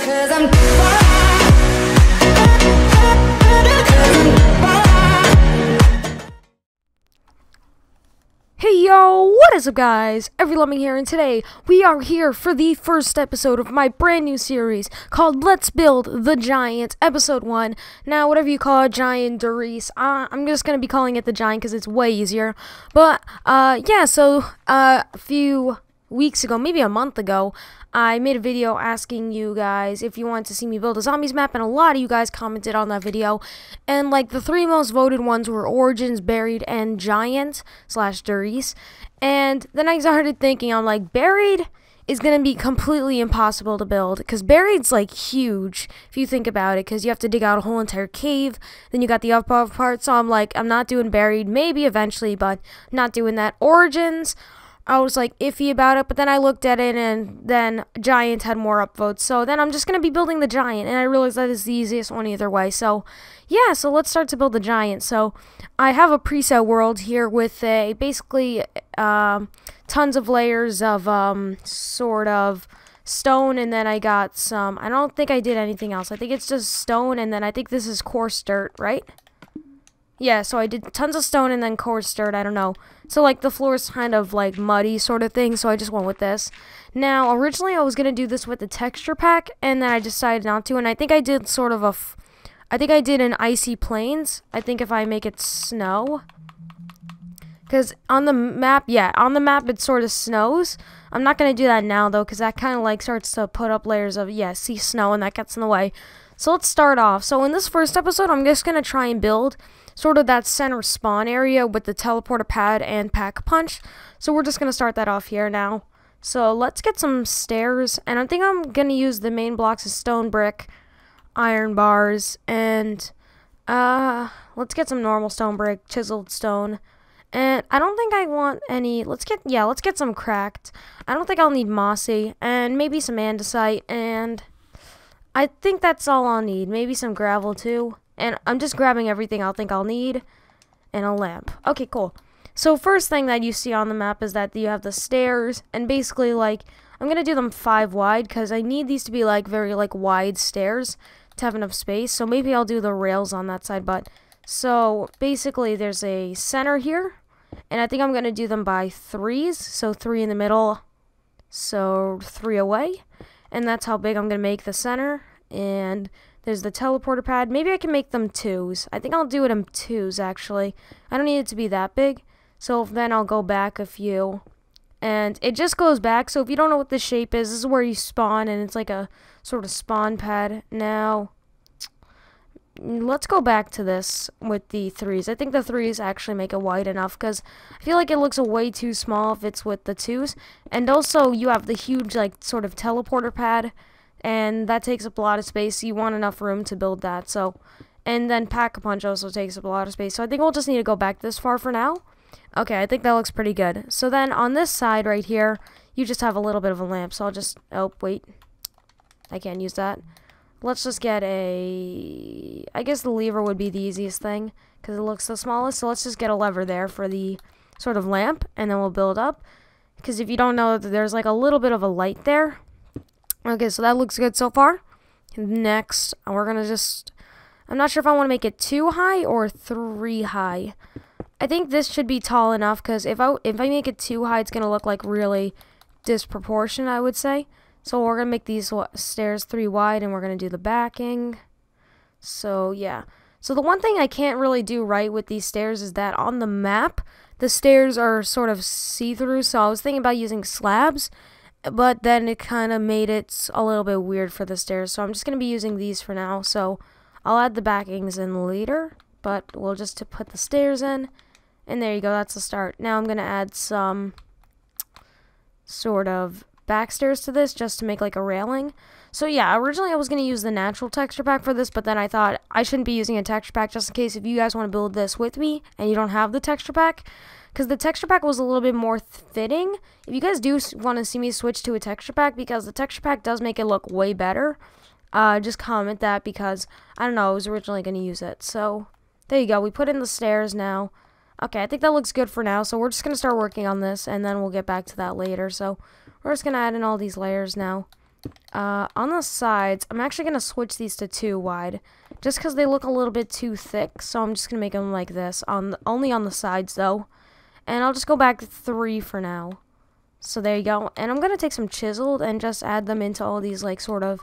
Hey yo, what is up guys? Everylemming here, and today we are here for the first episode of my brand new series called Let's Build the Giant, episode 1. Now, whatever you call it, Giant, Doris, I'm just going to be calling it the Giant because it's way easier. But, yeah, so, a few weeks ago, maybe a month ago, I made a video asking you guys if you wanted to see me build a zombies map, and a lot of you guys commented on that video, and like the 3 most voted ones were Origins, Buried, and Giant / Doris. And then I started thinking, I'm like, Buried is gonna be completely impossible to build because Buried's like huge if you think about it, because you have to dig out a whole entire cave, then you got the upper part. So I'm like, I'm not doing Buried, maybe eventually, but not doing that. Origins, I was like iffy about it, but then I looked at it and then Giant had more upvotes. So then I'm just going to be building the Giant, and I realized that is the easiest one either way. So yeah, so let's start to build the Giant. So I have a preset world here with a basically tons of layers of sort of stone, and then I got some, I don't think I did anything else. I think it's just stone, and then I think this is coarse dirt, right? Yeah, so I did tons of stone and then coarse dirt, I don't know. So, like, the floor is kind of, like, muddy sort of thing, so I just went with this. Now, originally I was going to do this with the texture pack, and then I decided not to, and I think I did sort of I think I did an icy plains. I think if I make it snow. Because on the map, yeah, on the map it sort of snows. I'm not going to do that now, though, because that kind of, like, starts to put up layers of, yeah, see snow, and that gets in the way. So let's start off. So in this first episode, I'm just going to try and build sort of that center spawn area with the teleporter pad and pack-a-punch. So we're just going to start that off here now. So let's get some stairs, and I think I'm going to use the main blocks of stone, brick, iron bars, and let's get some normal stone, brick, chiseled stone. And I don't think I want any, let's get some cracked. I don't think I'll need mossy, and maybe some andesite, and I think that's all I'll need. Maybe some gravel too. And I'm just grabbing everything I think I'll need. And a lamp. Okay, cool. So first thing that you see on the map is that you have the stairs. And basically, like, I'm going to do them 5 wide, because I need these to be, like, very, like, wide stairs to have enough space. So maybe I'll do the rails on that side. But, so, basically, there's a center here. And I think I'm going to do them by 3s. So 3 in the middle. So 3 away. And that's how big I'm going to make the center. And there's the teleporter pad. Maybe I can make them 2s. I think I'll do it in 2s, actually. I don't need it to be that big. So then I'll go back a few. And it just goes back. So if you don't know what this shape is, this is where you spawn. And it's like a sort of spawn pad. Now, let's go back to this with the 3s. I think the 3s actually make it wide enough, because I feel like it looks way too small if it's with the 2s. And also, you have the huge, like, sort of teleporter pad. And that takes up a lot of space, so you want enough room to build that. So, and then pack-a-punch also takes up a lot of space. So I think we'll just need to go back this far for now. Okay, I think that looks pretty good. So then on this side right here, you just have a little bit of a lamp. So I'll just, oh, wait. I can't use that. Let's just get a, I guess the lever would be the easiest thing, because it looks the smallest. So let's just get a lever there for the sort of lamp, and then we'll build up. Because if you don't know, there's like a little bit of a light there. Okay, so that looks good so far. Next, we're going to just, I'm not sure if I want to make it 2 high or 3 high. I think this should be tall enough, because if I make it 2 high, it's going to look like really disproportionate, I would say. So we're going to make these stairs 3 wide, and we're going to do the backing. So, yeah. So the one thing I can't really do right with these stairs is that on the map, the stairs are sort of see-through, so I was thinking about using slabs. But then it kind of made it a little bit weird for the stairs. So I'm just going to be using these for now. So I'll add the backings in later. But we'll just put the stairs in. And there you go. That's the start. Now I'm going to add some sort of back stairs to this just to make like a railing. So yeah, originally I was going to use the natural texture pack for this. But then I thought I shouldn't be using a texture pack just in case if you guys want to build this with me and you don't have the texture pack. Because the texture pack was a little bit more fitting. If you guys do want to see me switch to a texture pack, because the texture pack does make it look way better, just comment that, because, I don't know, I was originally going to use it. So, there you go. We put in the stairs now. Okay, I think that looks good for now. So, we're just going to start working on this, and then we'll get back to that later. So, we're just going to add in all these layers now. On the sides, I'm actually going to switch these to 2 wide, just because they look a little bit too thick, so I'm just going to make them like this, only on the sides, though. And I'll just go back to 3 for now. So there you go. And I'm going to take some chiseled and just add them into all these, like, sort of,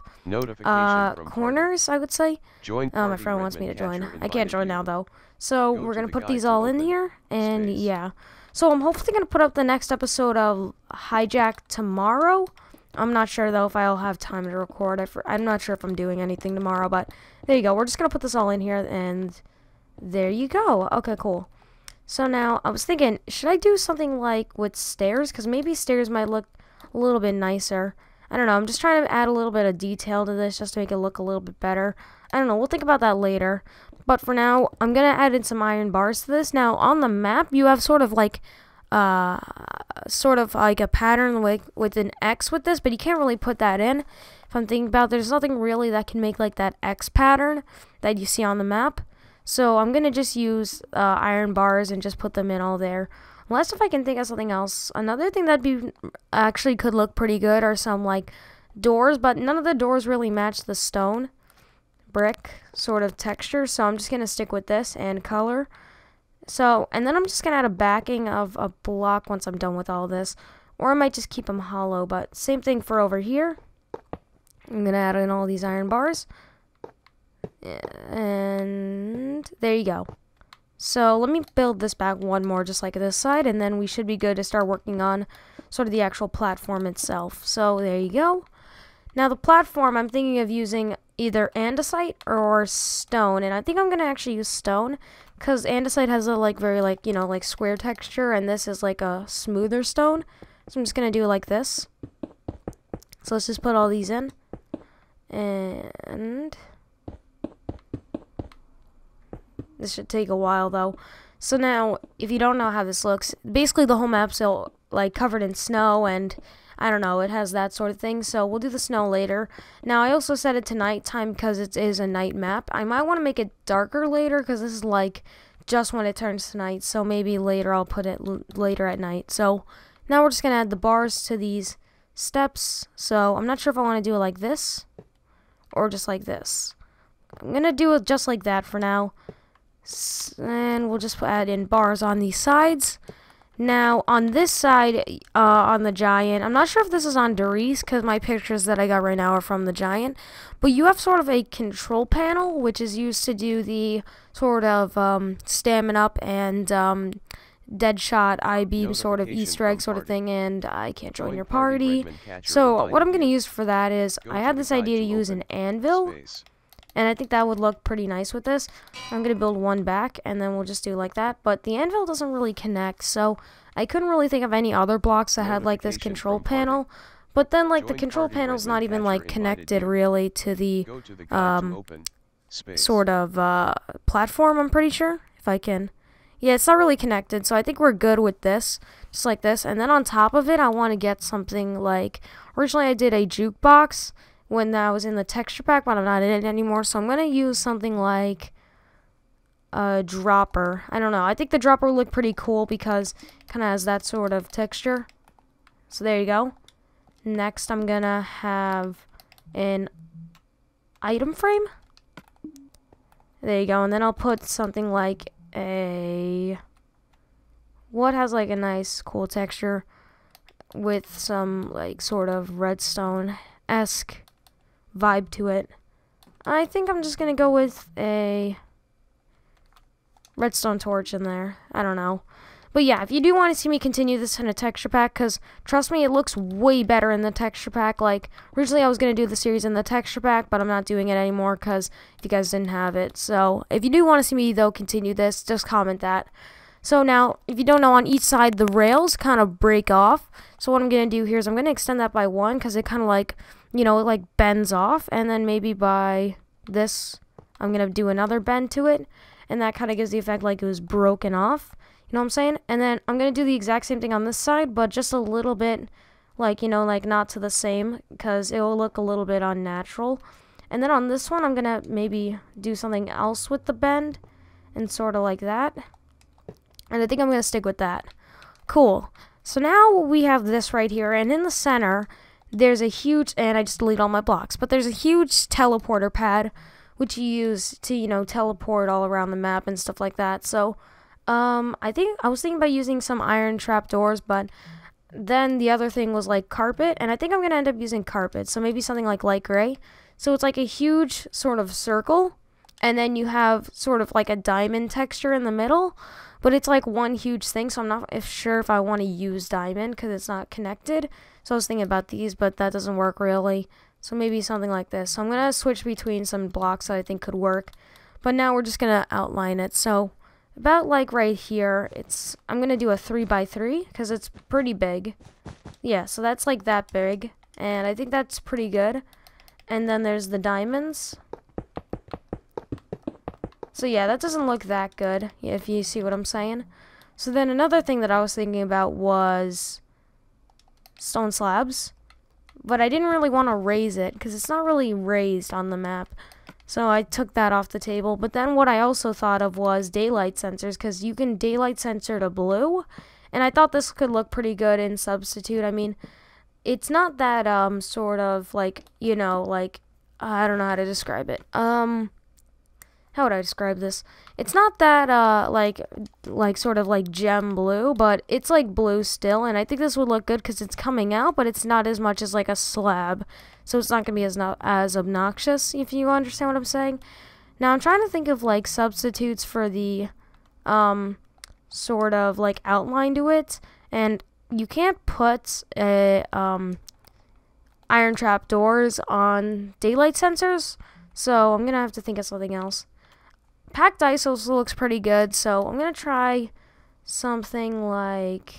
corners, I would say. My friend wants me to join. I can't join now, though. So we're going to put these all in here, and yeah. So I'm hopefully going to put up the next episode of Hijack tomorrow. I'm not sure, though, if I'll have time to record. I'm not sure if I'm doing anything tomorrow, but there you go. We're just going to put this all in here, and there you go. Okay, cool. So now, I was thinking, should I do something like with stairs? Because maybe stairs might look a little bit nicer. I don't know. I'm just trying to add a little bit of detail to this just to make it look a little bit better. I don't know. We'll think about that later. But for now, I'm going to add in some iron bars to this. Now, on the map, you have sort of like a pattern with an X with this, but you can't really put that in. If I'm thinking about, there's nothing really that can make like that X pattern that you see on the map. So I'm going to just use iron bars and just put them in all there. Unless if I can think of something else. Another thing that actually could look pretty good are some like doors, but none of the doors really match the stone brick sort of texture. So I'm just going to stick with this and color. So, and then I'm just going to add a backing of a block once I'm done with all this. Or I might just keep them hollow, but same thing for over here. I'm going to add in all these iron bars. And there you go. So let me build this back one more just like this side, and then we should be good to start working on sort of the actual platform itself. So there you go. Now the platform, I'm thinking of using either andesite or stone, and I think I'm going to actually use stone because andesite has a very like square texture, and this is like a smoother stone. So I'm just going to do it like this. So let's just put all these in. And this should take a while though. So now, if you don't know how this looks, basically the whole map's like covered in snow, and I don't know, it has that sort of thing. So we'll do the snow later. Now I also set it to nighttime because it is a night map. I might want to make it darker later because this is like just when it turns to night. So maybe later I'll put it later at night. So now we're just gonna add the bars to these steps. So I'm not sure if I want to do it like this or just like this. I'm gonna do it just like that for now. And we'll just add in bars on these sides. Now on this side, on the giant, I'm not sure if this is on Doris because my pictures that I got right now are from the giant, but you have sort of a control panel which is used to do the sort of stamina up and Deadshot I-beam sort of Easter egg sort of thing, and I can't join your party. So what I'm going to use for that is I had this idea to use an anvil. And I think that would look pretty nice with this. I'm going to build one back, and then we'll just do like that. But the anvil doesn't really connect, so I couldn't really think of any other blocks that had like this control panel. But then like the control panel's not even like connected really to the sort of platform, I'm pretty sure. If I can. Yeah, it's not really connected, so I think we're good with this. Just like this. And then on top of it, I want to get something like... Originally I did a jukebox when I was in the texture pack, but I'm not in it anymore, so I'm going to use something like a dropper. I don't know. I think the dropper would look pretty cool because it kind of has that sort of texture. So there you go. Next, I'm going to have an item frame. There you go. And then I'll put something like a... What has like a nice, cool texture with some like sort of redstone-esque vibe to it. I think I'm just gonna go with a redstone torch in there. I don't know. But yeah, if you do want to see me continue this in a texture pack, because trust me, it looks way better in the texture pack. Like, originally I was going to do the series in the texture pack, but I'm not doing it anymore because you guys didn't have it. So if you do want to see me, though, continue this, just comment that. So now, if you don't know, on each side, the rails kind of break off. So what I'm going to do here is I'm going to extend that by 1 because it kind of like, you know, it like bends off. And then maybe by this, I'm going to do another bend to it. And that kind of gives the effect like it was broken off. You know what I'm saying? And then I'm going to do the exact same thing on this side, but just a little bit, like, you know, like not to the same, because it will look a little bit unnatural. And then on this one, I'm going to maybe do something else with the bend, and sort of like that. And I think I'm going to stick with that. Cool. So now we have this right here, and in the center, there's a huge, and I just delete all my blocks, but there's a huge teleporter pad, which you use to, teleport all around the map and stuff like that. So, I was thinking about using some iron trapdoors, but then the other thing was like carpet, and I think I'm gonna end up using carpet. So maybe something like light gray. So it's like a huge sort of circle, and then you have sort of like a diamond texture in the middle, but it's like one huge thing. So I'm not sure if I want to use diamond because it's not connected. So I was thinking about these, but that doesn't work really. So maybe something like this. So I'm gonna switch between some blocks that I think could work, but now we're just gonna outline it. So about like right here, I'm gonna do a 3x3 because it's pretty big. Yeah, so that's like that big, and I think that's pretty good. And then there's the diamonds. So yeah, that doesn't look that good, if you see what I'm saying. So then another thing that I was thinking about was stone slabs, but I didn't really want to raise it because it's not really raised on the map. So I took that off the table. But then what I also thought of was daylight sensors, because you can daylight sensor to blue, and I thought this could look pretty good in Substitute. I mean, it's not that sort of like, like, I don't know how to describe it. How would I describe this? It's not that like sort of like gem blue, but it's like blue still, and I think this would look good because it's coming out, but it's not as much as like a slab, so it's not gonna be as obnoxious, if you understand what I'm saying. Now I'm trying to think of like substitutes for the sort of like outline to it, and you can't put iron trap doors on daylight sensors, so I'm gonna have to think of something else. Packed ice also looks pretty good, so I'm gonna try something like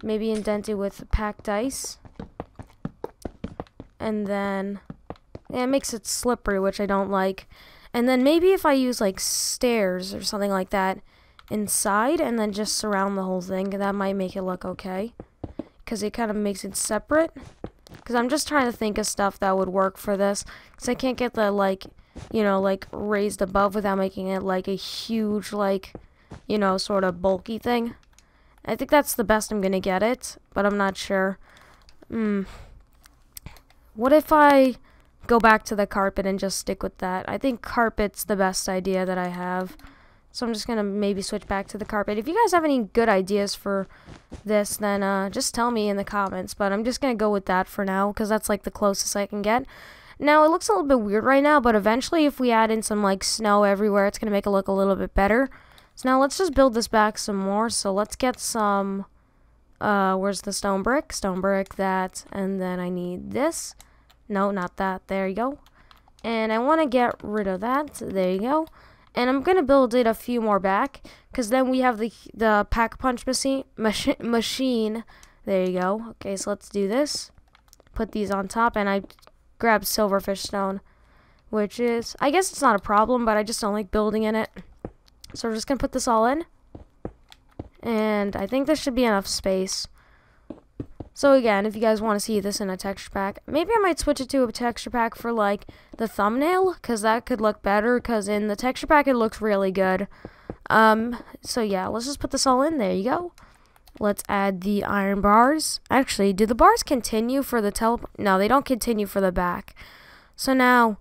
maybe indent it with packed ice, and then it makes it slippery, which I don't like. And then maybe if I use like stairs or something like that inside, and then just surround the whole thing, that might make it look okay, because it kind of makes it separate. Because I'm just trying to think of stuff that would work for this, because I can't get the like raised above without making it like a huge, like, sort of bulky thing. I think that's the best I'm gonna get it, but I'm not sure. What if I go back to the carpet and just stick with that? I think carpet's the best idea that I have. So I'm just gonna maybe switch back to the carpet. If you guys have any good ideas for this, then just tell me in the comments. But I'm just gonna go with that for now, because that's like the closest I can get. Now, it looks a little bit weird right now, but eventually if we add in some, like, snow everywhere, it's going to make it look a little bit better. So now let's just build this back some more. So let's get some, where's the stone brick? Stone brick, that, and then I need this. No, not that. There you go. And I want to get rid of that. There you go. And I'm going to build it a few more back, because then we have the pack-punch machine. There you go. Okay, so let's do this. Put these on top, and I grab silverfish stone, which is, I guess it's not a problem, but I just don't like building in it. So we're just gonna put this all in, and I think this should be enough space. So again, if you guys want to see this in a texture pack, maybe I might switch it to a texture pack for like the thumbnail, because that could look better, because in the texture pack it looks really good. So yeah, let's just put this all in. There you go. Let's add the iron bars. Actually, do the bars continue for the No, they don't continue for the back. So now,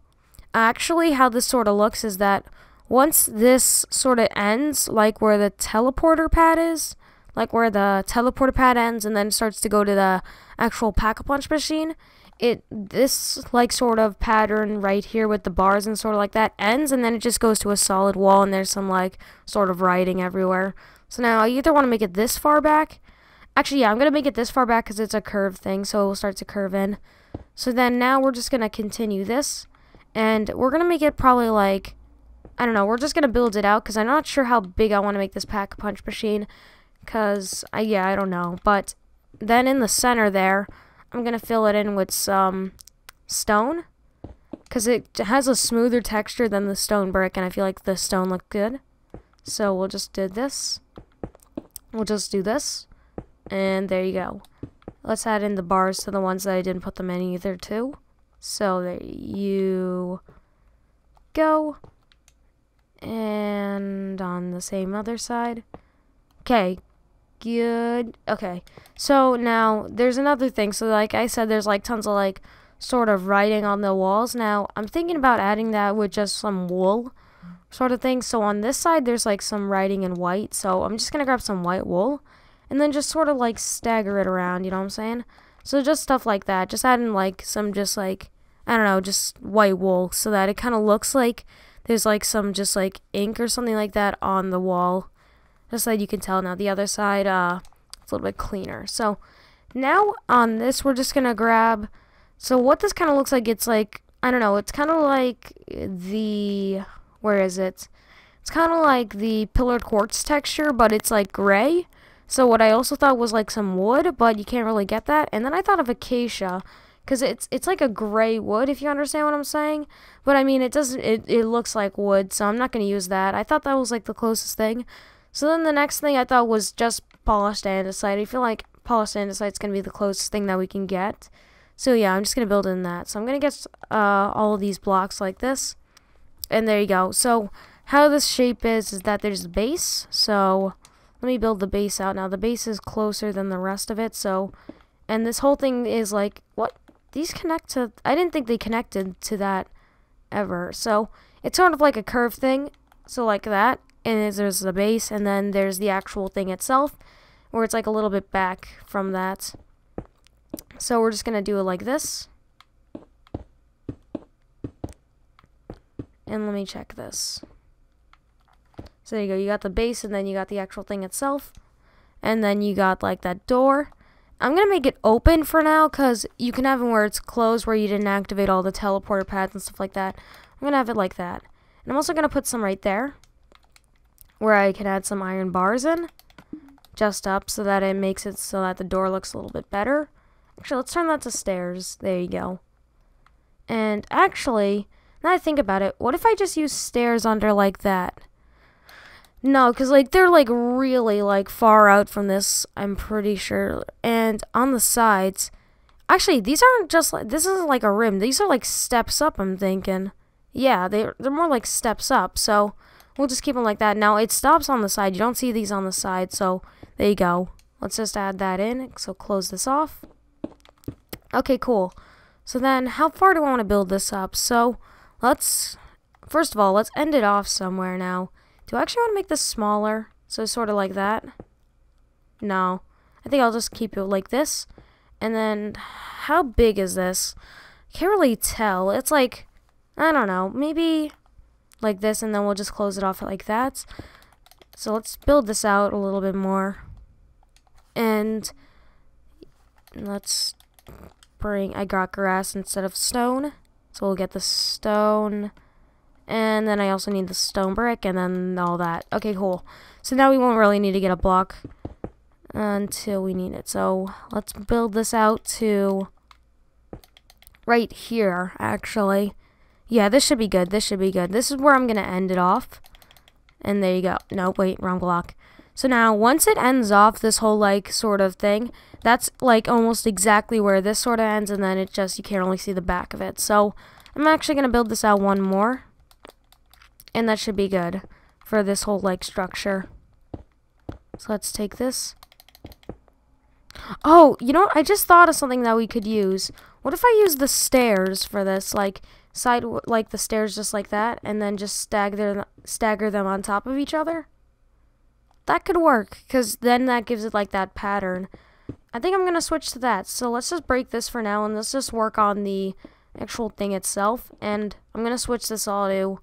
actually how this sort of looks is that once this sort of ends, like where the teleporter pad is, like where the teleporter pad ends and then starts to go to the actual pack-a-punch machine, this like sort of pattern right here with the bars and sort of like that ends, and then it just goes to a solid wall, and there's some like sort of writing everywhere. So now I either want to make it this far back. Actually, yeah, I'm going to make it this far back because it's a curved thing, so it will start to curve in. So then now we're just going to continue this, and we're going to make it probably like, I don't know, we're just going to build it out, because I'm not sure how big I want to make this pack-a-punch machine, because, yeah, I don't know. But then in the center there, I'm going to fill it in with some stone, because it has a smoother texture than the stone brick, and I feel like the stone looked good. So we'll just do this. We'll just do this. And there you go. Let's add in the bars to the ones that I didn't put them in either too. So there you go. And on the same other side. Okay. good. Okay, so now there's another thing. So like I said, there's like tons of like sort of writing on the walls. Now I'm thinking about adding that with just some wool sort of thing. So on this side there's like some writing in white, so I'm just gonna grab some white wool and then just sort of like stagger it around, you know what I'm saying? So just stuff like that, just adding like some just like, I don't know, just white wool so that it kind of looks like there's like some just like ink or something like that on the wall, just so that you can tell. Now the other side it's a little bit cleaner. So now on this we're just gonna grab, so what this kind of looks like, it's like, I don't know, it's kind of like the, where is it? It's kind of like the pillared quartz texture, but it's like gray. So what I also thought was like some wood, but you can't really get that. And then I thought of acacia, because it's like a gray wood, if you understand what I'm saying. But I mean, it doesn't, it looks like wood, so I'm not going to use that. I thought that was like the closest thing. So then the next thing I thought was just polished andesite. I feel like polished andesite is going to be the closest thing that we can get. So yeah, I'm just going to build in that. So I'm going to get all of these blocks like this. And there you go. So how this shape is that there's the base. So let me build the base out. Now the base is closer than the rest of it. So, and this whole thing is like, what? These connect to, I didn't think they connected to that ever. So it's sort of like a curved thing. So like that. And there's the base, and then there's the actual thing itself, where it's like a little bit back from that. So we're just going to do it like this. And let me check this. So there you go. You got the base, and then you got the actual thing itself. And then you got like that door. I'm going to make it open for now, because you can have it where it's closed, where you didn't activate all the teleporter pads and stuff like that. I'm going to have it like that. And I'm also going to put some right there, where I can add some iron bars in, just up, so that it makes it so that the door looks a little bit better. Actually, let's turn that to stairs. There you go. And actually, now I think about it, what if I just use stairs under like that? No, because like they're like really like far out from this, I'm pretty sure. And on the sides, actually these aren't just like, this isn't like a rim. These are like steps up, I'm thinking. Yeah, they're more like steps up. So we'll just keep them like that. Now it stops on the side. You don't see these on the side. So there you go. Let's just add that in. So close this off. Okay, cool. So then how far do I want to build this up? So let's, first of all, let's end it off somewhere now. Do I actually want to make this smaller? So sort of like that? No. I think I'll just keep it like this. And then, how big is this? Can't really tell. It's like, I don't know, maybe like this, and then we'll just close it off like that. So let's build this out a little bit more. And let's bring, I got grass instead of stone. So we'll get the stone. And then I also need the stone brick, and then all that. Okay, cool. So now we won't really need to get a block until we need it. So let's build this out to right here, actually. Yeah, this should be good. This should be good. This is where I'm going to end it off. And there you go. No, wait, wrong block. So now, once it ends off, this whole, like, sort of thing, that's, like, almost exactly where this sort of ends, and then it just, you can't really see the back of it. So I'm actually going to build this out one more. And that should be good for this whole, like, structure. So let's take this. Oh, you know what? I just thought of something that we could use. What if I use the stairs for this? Like, like the stairs just like that, and then just stagger them on top of each other? That could work, because then that gives it, like, that pattern. I think I'm going to switch to that. So let's just break this for now, and let's just work on the actual thing itself. And I'm going to switch this all to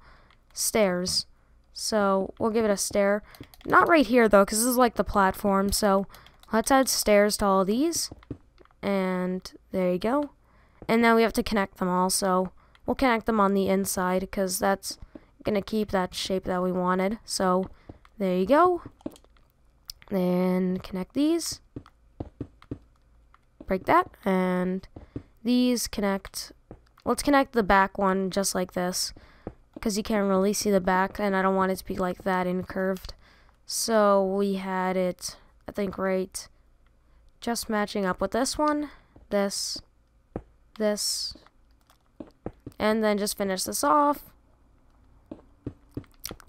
stairs. So we'll give it a stair. Not right here though, because this is like the platform. So let's add stairs to all these. And there you go. And now we have to connect them all. So we'll connect them on the inside, because that's going to keep that shape that we wanted. So there you go. Then connect these. Break that. And these connect. Let's connect the back one just like this, because you can't really see the back, and I don't want it to be like that incurved. So we had it, I think, right, just matching up with this one, this, and then just finish this off.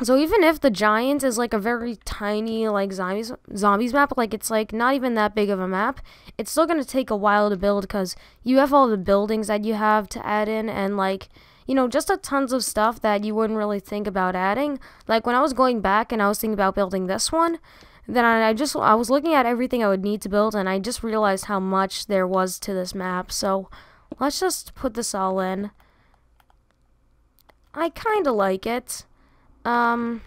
So even if the Giants is like a very tiny like zombies map, like it's like not even that big of a map, it's still gonna take a while to build because you have all the buildings that you have to add in and like, you know, just a tons of stuff that you wouldn't really think about adding. Like when I was going back and I was thinking about building this one, then I was looking at everything I would need to build and I just realized how much there was to this map. So let's just put this all in. I kind of like it. I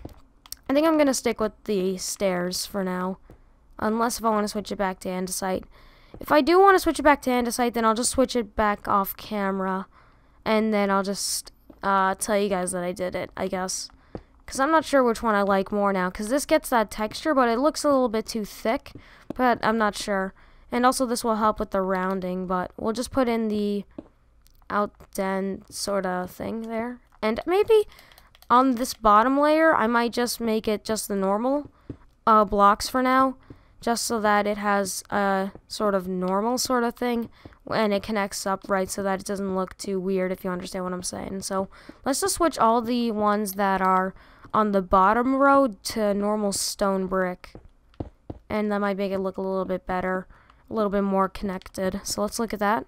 think I'm gonna stick with the stairs for now, unless if I want to switch it back to andesite. If I do want to switch it back to andesite, then I'll just switch it back off camera, and then I'll just tell you guys that I did it, I guess. Because I'm not sure which one I like more now, because this gets that texture, but it looks a little bit too thick, but I'm not sure. And also this will help with the rounding, but we'll just put in the outdent sort of thing there. And maybe on this bottom layer, I might just make it just the normal blocks for now, just so that it has a sort of normal sort of thing, and it connects up right so that it doesn't look too weird, if you understand what I'm saying. So let's just switch all the ones that are on the bottom row to normal stone brick, and that might make it look a little bit better, a little bit more connected. So let's look at that.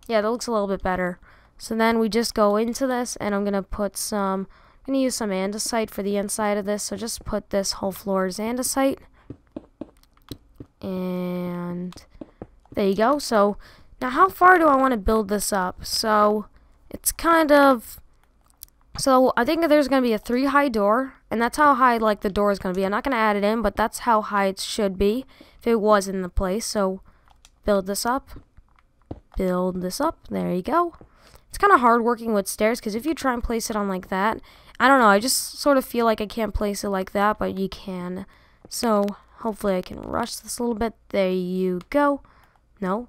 Yeah, that looks a little bit better. So then we just go into this, and I'm gonna put some, I'm going to use some andesite for the inside of this, so just put this whole floor as andesite. And there you go. So now how far do I want to build this up? So it's kind of, so I think there's going to be a 3 high door, and that's how high like the door is going to be. I'm not going to add it in, but that's how high it should be if it was in the place. So build this up, there you go. It's kind of hard working with stairs because if you try and place it on like that, I don't know, I just sort of feel like I can't place it like that, but you can. So hopefully I can rush this a little bit. There you go. No.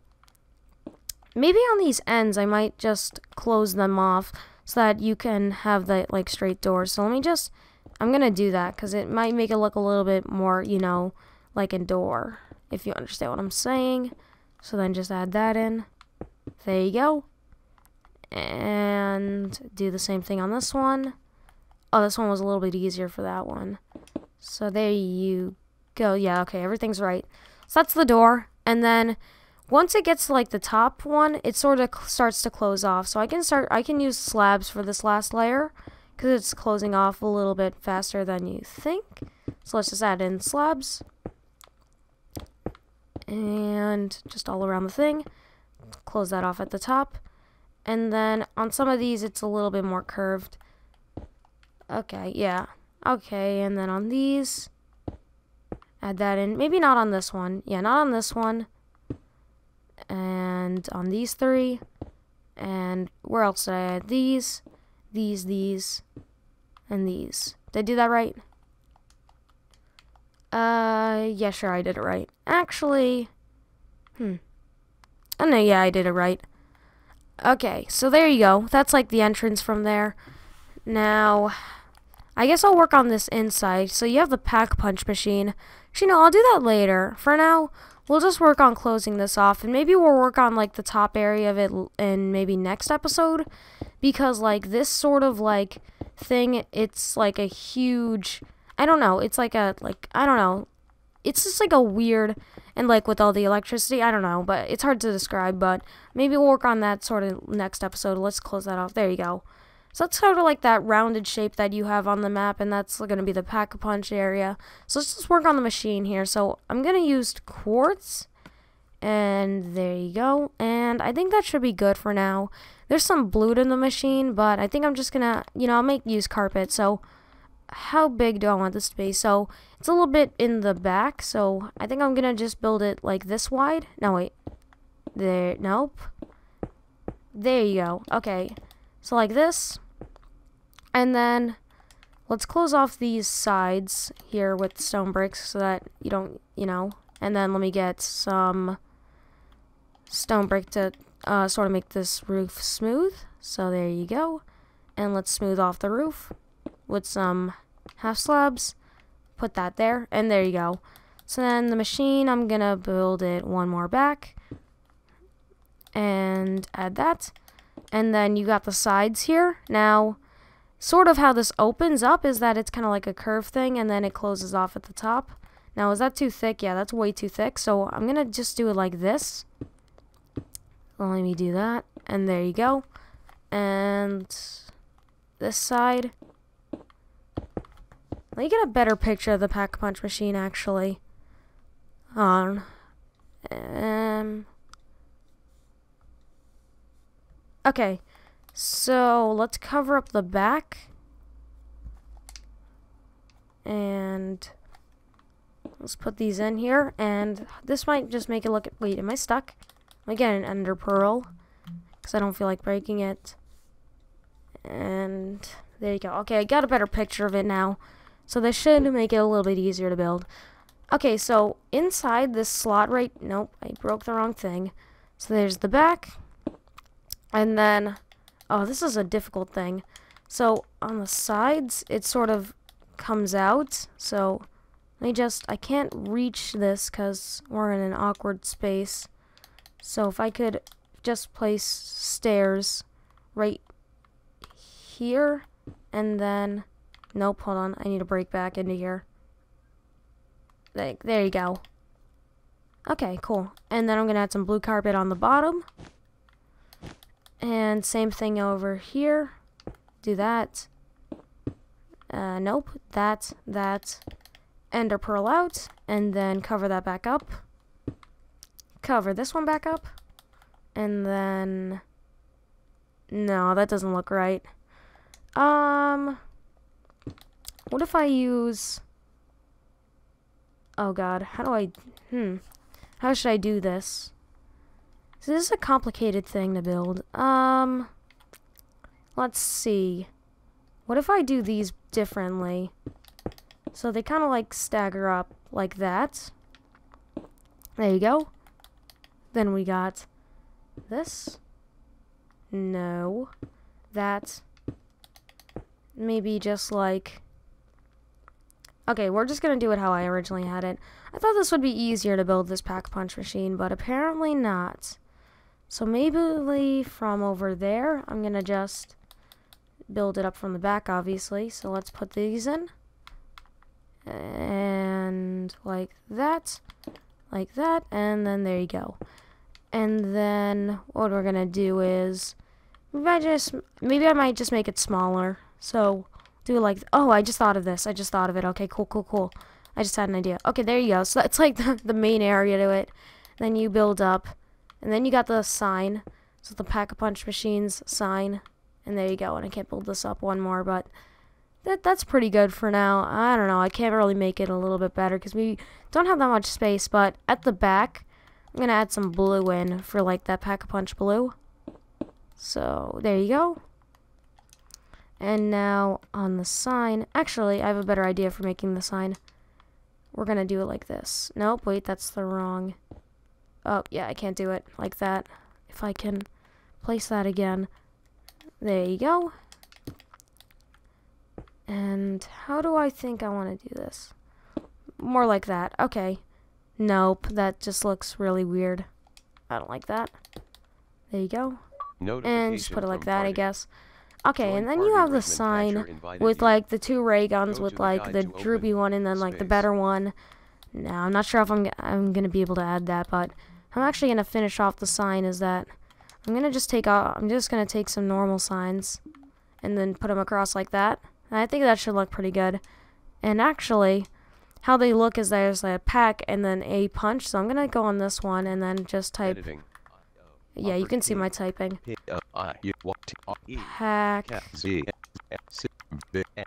Maybe on these ends I might just close them off so that you can have the like straight doors. So let me just, I'm going to do that because it might make it look a little bit more, you know, like a door, if you understand what I'm saying. So then just add that in. There you go. And do the same thing on this one. Oh, this one was a little bit easier for that one. So there you go. Yeah, okay, everything's right. So that's the door. And then once it gets to like the top one, it sort of starts to close off. So I can use slabs for this last layer because it's closing off a little bit faster than you think. So let's just add in slabs. And just all around the thing. Close that off at the top. And then on some of these, it's a little bit more curved. Okay, yeah. Okay, and then on these, add that in. Maybe not on this one. Yeah, not on this one. And on these 3. And where else did I add? These, and these. Did I do that right? Yeah, sure, I did it right. Actually, oh no, yeah, I did it right. Okay, so there you go. That's like the entrance from there. Now, I guess I'll work on this inside. So you have the pack punch machine. Actually, no, I'll do that later. For now, we'll just work on closing this off. And maybe we'll work on like the top area of it in maybe next episode. Because like this sort of like thing, it's like a huge, I don't know. It's like a, like, I don't know. It's just like a weird, and like with all the electricity, I don't know, but it's hard to describe, but maybe we'll work on that sort of next episode. Let's close that off. There you go. So that's sort of like that rounded shape that you have on the map, and that's going to be the pack-a-punch area. So let's just work on the machine here. So I'm going to use quartz, and there you go. And I think that should be good for now. There's some blue in the machine, but I think I'm just going to, you know, I'll use carpet. So how big do I want this to be? So it's a little bit in the back, so I think I'm gonna just build it like this wide. No, wait. There, nope. There you go. Okay, so like this. And then let's close off these sides here with stone bricks so that you don't, you know. And then let me get some stone brick to sort of make this roof smooth. So there you go. And let's smooth off the roof with some half slabs. Put that there, and there you go. So then the machine, I'm gonna build it one more back and add that. And then you got the sides here. Now sort of how this opens up is that it's kind of like a curved thing, and then it closes off at the top. Now, is that too thick? Yeah, that's way too thick. So I'm going to just do it like this. Let me do that. And there you go. And this side. Let me get a better picture of the Pack-a-Punch machine, actually. Okay. So let's cover up the back. And let's put these in here, and this might just make it look... Wait, am I stuck? I get an ender pearl, because I don't feel like breaking it. And there you go. Okay, I got a better picture of it now. So this should make it a little bit easier to build. Okay, so inside this slot right... Nope, I broke the wrong thing. So there's the back. And then... Oh, this is a difficult thing. So on the sides, it sort of comes out. So... I can't reach this because we're in an awkward space. So if I could just place stairs right here, and then, nope, hold on, I need to break back into here. There you go. Okay, cool. And then I'm going to add some blue carpet on the bottom. And same thing over here. Do that. Nope, that. Ender pearl out, and then cover that back up. Cover this one back up, and then... No, that doesn't look right. What if I use... Oh god, how do I... How should I do this? So this is a complicated thing to build. Let's see. What if I do these differently? So they kind of like stagger up like that. There you go. Then we got this. No. That. Maybe just like... Okay, we're just going to do it how I originally had it. I thought this would be easier to build this Pack-a-Punch machine, but apparently not. So maybe from over there, I'm going to just build it up from the back, obviously. So let's put these in. And like that, and then there you go. And then what we're gonna do is maybe I might just make it smaller. So do it like, oh, I just thought of this. Okay, cool. I just had an idea. Okay, there you go. So that's like the main area to it. Then you build up, and then you got the sign. So the Pack-a-Punch machine's sign, and there you go. And I can't build this up one more, but that's pretty good for now. I don't know. I can't really make it a little bit better because we don't have that much space. But at the back, I'm going to add some blue in for like that Pack-a-Punch blue. So there you go. And now on the sign, actually, I have a better idea for making the sign. We're going to do it like this. Nope, wait, that's the wrong. Oh, yeah, I can't do it like that. If I can place that again. There you go. And how do I think I want to do this? More like that. Okay. Nope, that just looks really weird. I don't like that. There you go. And just put it like that, I guess. Okay, and then you have the sign with like the two ray guns with like the droopy one and then like the better one. Now, I'm not sure if I'm going to be able to add that, but I'm actually going to finish off the sign is that I'm just going to take some normal signs and then put them across like that. And I think that should look pretty good. And actually, how they look is there's a pack and then a punch. So I'm going to go on this one and then just type. Yeah, you can see my typing. Pack.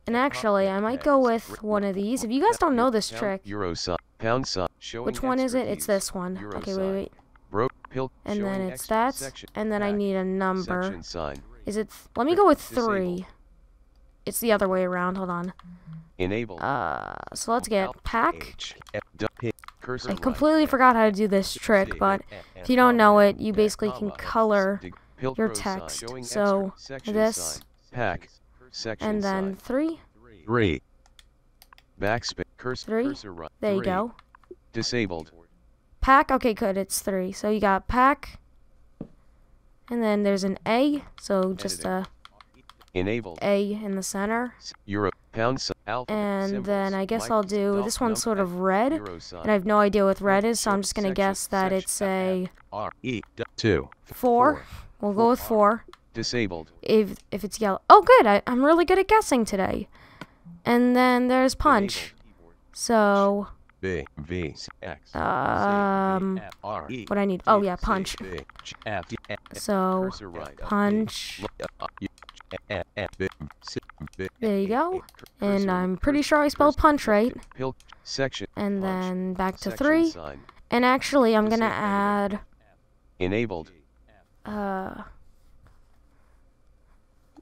And actually, I might go with one of these. If you guys don't know this trick. Which one is it? It's this one. Okay, wait. And then it's that. And then I need a number. Is it... Let me go with 3. It's the other way around. Hold on. So let's get pack. I completely forgot how to do this trick, but if you don't know it, you basically can color your text. So this, and then 3. 3. Backspace. 3. There you go. Disabled. Pack. Okay, good. It's 3. So you got pack, and then there's an A. So just a Enabled. A in the center. Euro. Pound sign. Alphabet. And Symbols. then I guess I'll do Dollar, this one's sort number, of red. Euro sign. And I have no idea what red is, so I'm just going to Section, guess that it's a R-E, 2. 4. We'll go with 4. Disabled. If it's yellow. Oh, good. I'm really good at guessing today. And then there's punch. So, B, V, X. what I need. Oh, yeah, punch. So, punch. There you go. And I'm pretty sure I spelled punch right. Section. And then back to Section 3. sign. And actually, I'm going to add Enabled.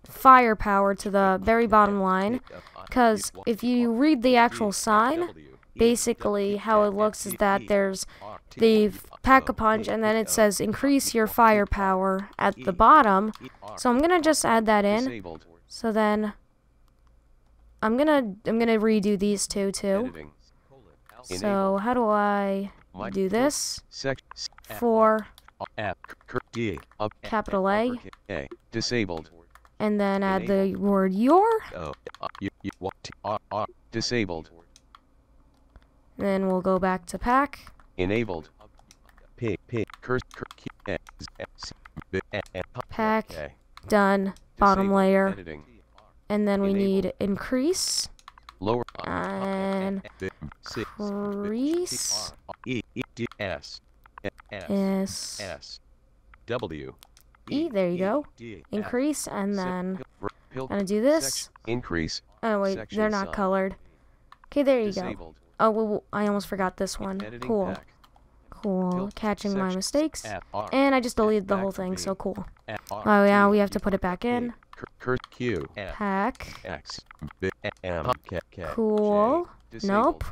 firepower to the very bottom line. Because if you read the actual sign, basically how it looks is that there's the Pack-a-Punch, and then it says increase your firepower at the bottom. So I'm gonna just add that in. Disabled. So then I'm gonna redo these two too. Editing. So how do I do this? For capital A, Disabled. and then add the word your. Disabled. Then we'll go back to pack. Enabled. Pack. Done. Bottom layer. Editing. And then we need increase. Lower. And increase. S. S. W. E. There you go. Increase, and then gonna do this. Increase. Oh wait, Section they're not sign. colored. Okay, there you go. Disabled. Oh, well, I almost forgot this one. Editing Cool. pack. Cool. Catching my Section. mistakes. R. And I just deleted the Back whole to thing, B. so cool. R. Oh yeah, we have to put it back in. Q. Pack. X. B. M. K. Cool. J. Nope.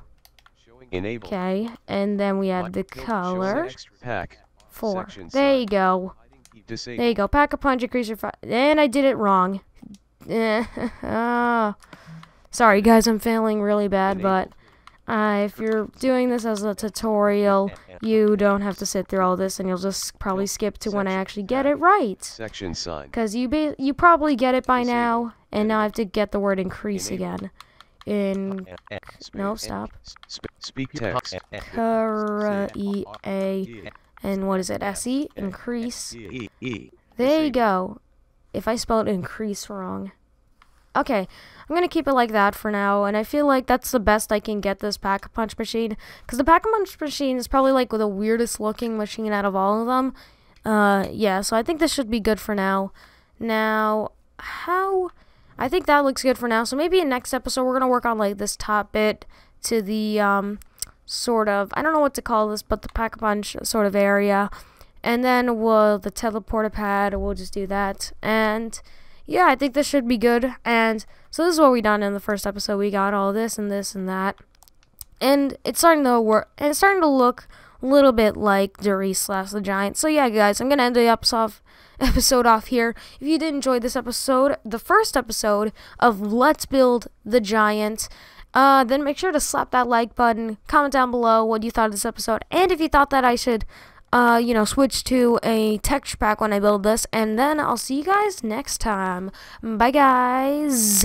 Showing enable. Okay, and then we add the color. Pack. 4. Section There sign. you go. Disabled. There you go. Pack-a-Punch, increase your fire. And I did it wrong. Oh. Sorry, guys, I'm failing really bad, but if you're doing this as a tutorial, you don't have to sit through all this, and you'll just probably skip to when I actually get it right. Section sign. Because you probably get it by now, and now I have to get the word increase again. No, stop. Speak text. E-A, and what is it? S-E? Increase. There you go. If I spelled increase wrong. Okay, I'm going to keep it like that for now, and I feel like that's the best I can get this Pack-a-Punch machine, because the Pack-a-Punch machine is probably like the weirdest looking machine out of all of them. Yeah, so I think this should be good for now. Now, I think that looks good for now, so maybe in next episode we're going to work on like this top bit to the, sort of, I don't know what to call this, but the Pack-a-Punch sort of area, and then the teleporter pad, we'll just do that, and yeah, I think this should be good. And so this is what we done in the first episode. We got all this and this and that, and it's starting to work, and it's starting to look a little bit like Doris / the Giant. So yeah, guys, I'm gonna end the episode off here. If you did enjoy this episode, the first episode of Let's Build the Giant, then make sure to slap that like button, comment down below what you thought of this episode, and if you thought that I should switch to a texture pack when I build this, and then I'll see you guys next time. Bye, guys.